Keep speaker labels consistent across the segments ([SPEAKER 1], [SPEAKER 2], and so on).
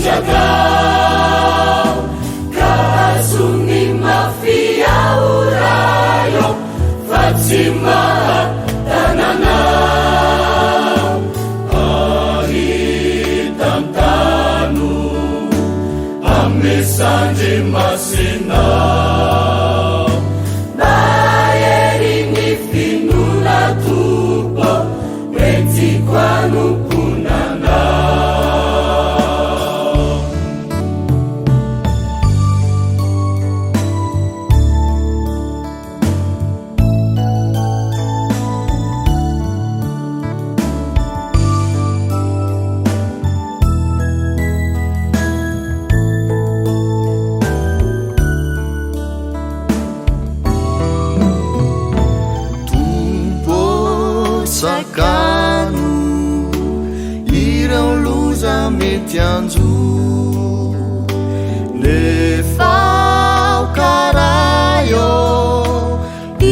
[SPEAKER 1] jagao kasuni mafia urayo fatima tananao ahitam tanu amesanje masinao bayerini finuna tupo weti kwanu
[SPEAKER 2] sakanu irão luz ametianzu nefau carayo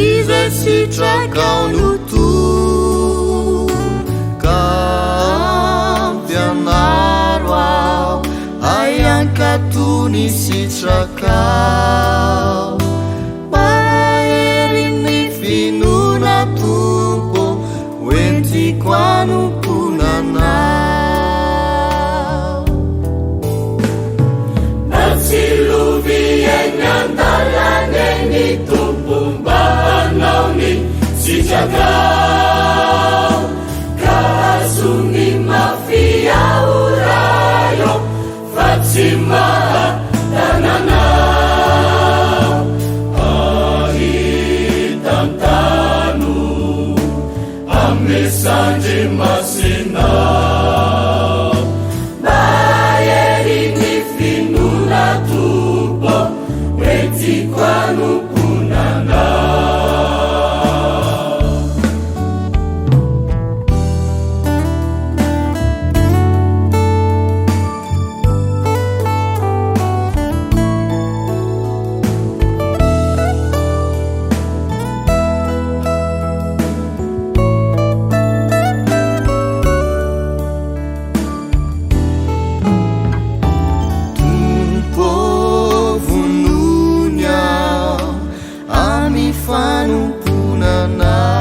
[SPEAKER 2] izesitrakau nutu kampianaroao ayankatuni sitrakau baerini finuna tumpo wenti kwanu punanau
[SPEAKER 1] nasiluvien andalaneni tumpumbaanauni si jagao kasuni mafia urayo fatima tananau ahitam tanu amesanje masinao bayerini finuna tupo weti kwanu punanao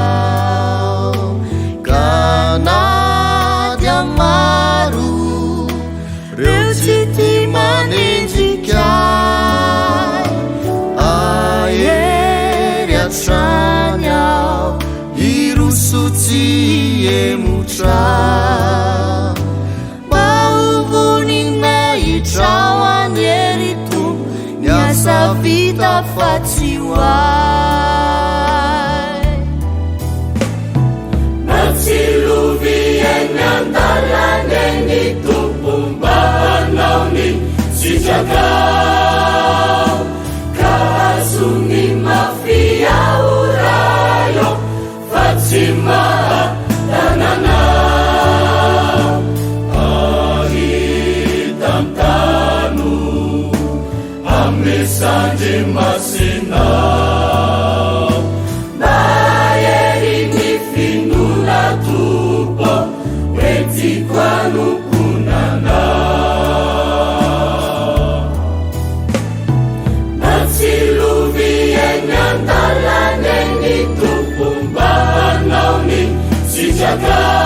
[SPEAKER 2] fanumpunanau kanadia maru reo titi manenjikai ayery atranyao irusuti emutra bauvonina itrao anyeritu niasa vita fatsiwai
[SPEAKER 1] siluvien andalaneni tumpumbaanauni si jagao kasuni mafia urayo fatima tananau ahitam tanu amesanje masinau bayerini finuna tupo weti kwanu punanau nasiluvien andalaneni tumpumbaanauni si jagao